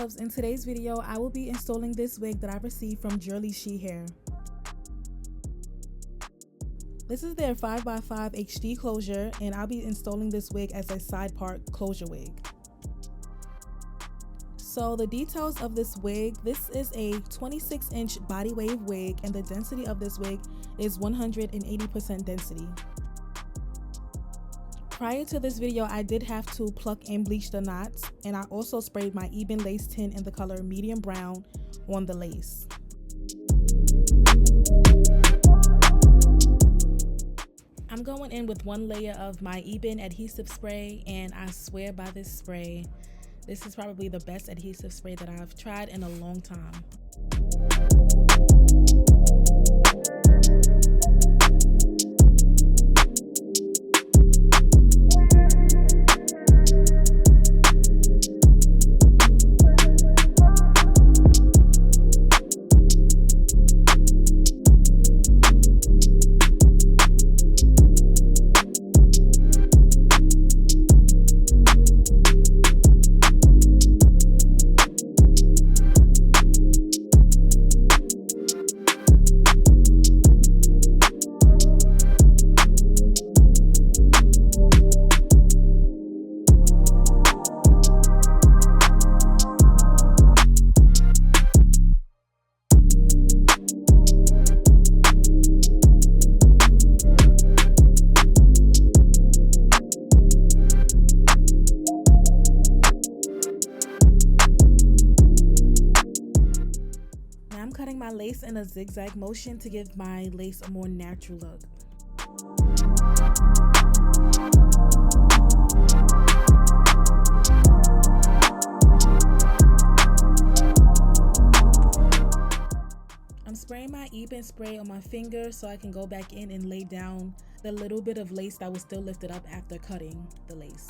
loves, in today's video I will be installing this wig that I received from JurllySheHair. This is their 5x5 HD closure, and I'll be installing this wig as a side part closure wig. So the details of this wig: this is a 26-inch body wave wig, and the density of this wig is 180% density. Prior to this video, I did have to pluck and bleach the knots, and I also sprayed my ebon lace tint in the color medium brown on the lace. I'm going in with one layer of my ebon adhesive spray, and I swear by this spray. This is probably the best adhesive spray that I've tried in a long time. I'm cutting my lace in a zigzag motion to give my lace a more natural look. I'm spraying my ebon spray on my finger so I can go back in and lay down the little bit of lace that was still lifted up after cutting the lace.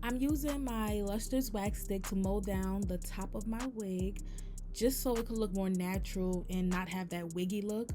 I'm using my lustrous wax stick to mold down the top of my wig just so it could look more natural and not have that wiggy look.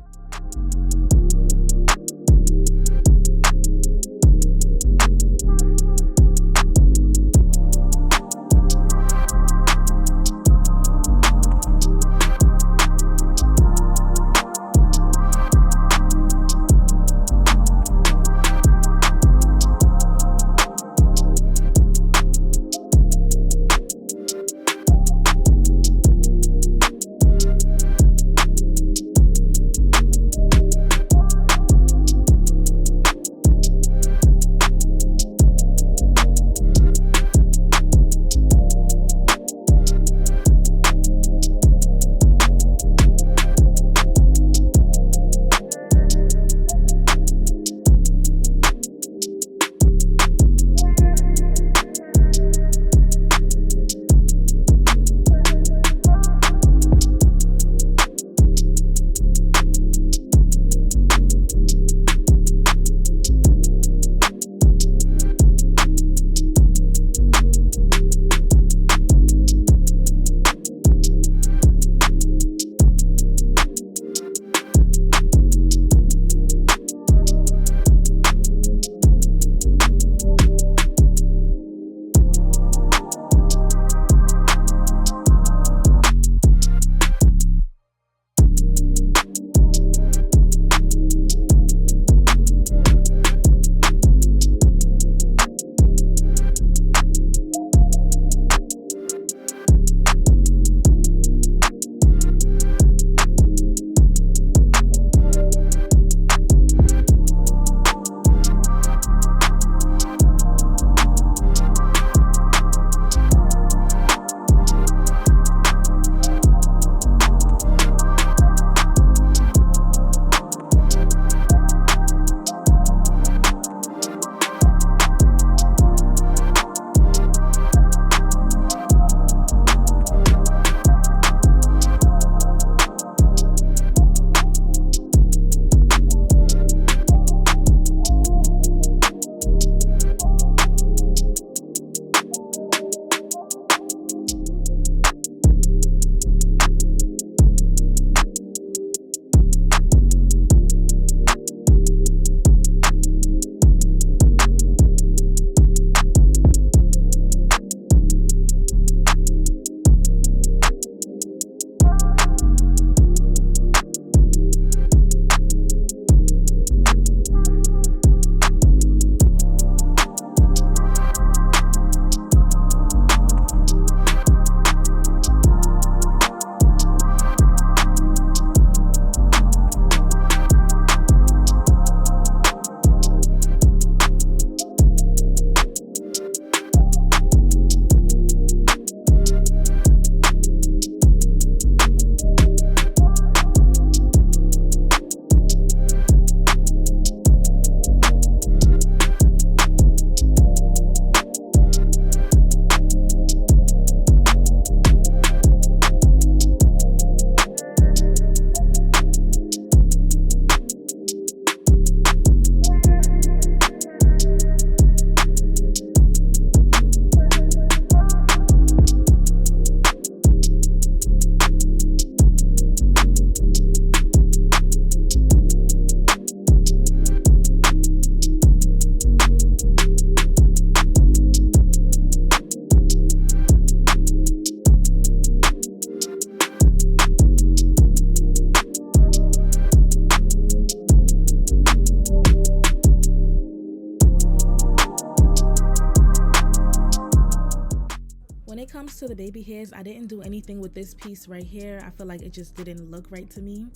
it comes to the baby hairs, I didn't do anything with this piece right here. I feel like it just didn't look right to me.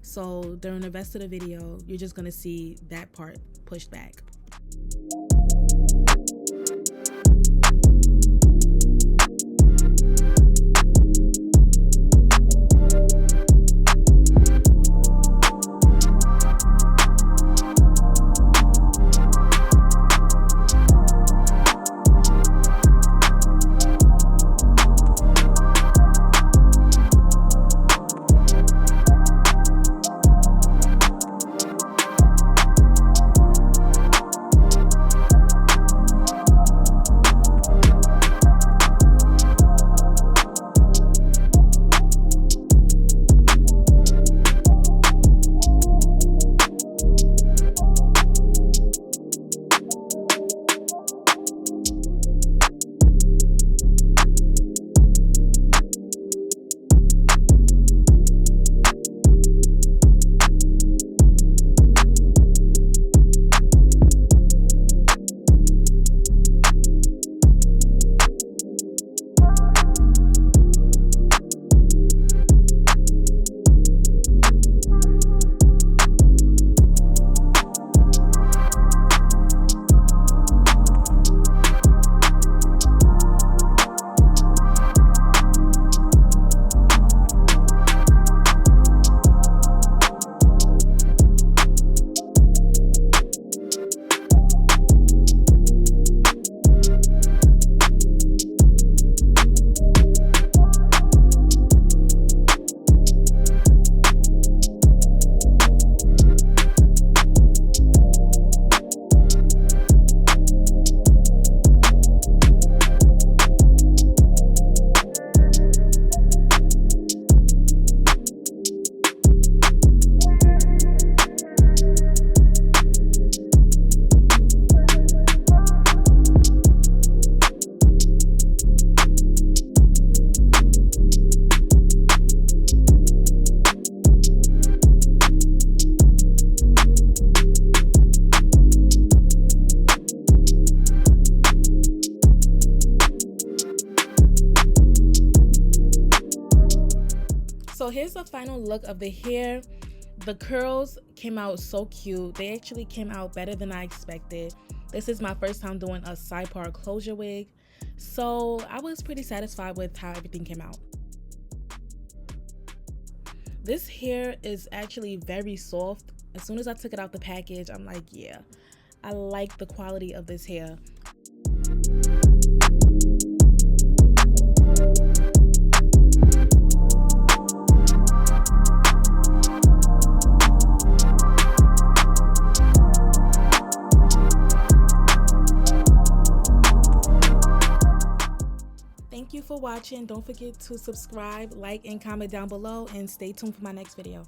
So during the rest of the video, you're just gonna see that part pushed back. So here's the final look of the hair. The curls came out so cute. They actually came out better than I expected. This is my first time doing a side part closure wig, so I was pretty satisfied with how everything came out. This hair is actually very soft. As soon as I took it out the package, I'm like, yeah, I like the quality of this hair. Thank you for watching. Don't forget to subscribe, like, and comment down below, and stay tuned for my next video.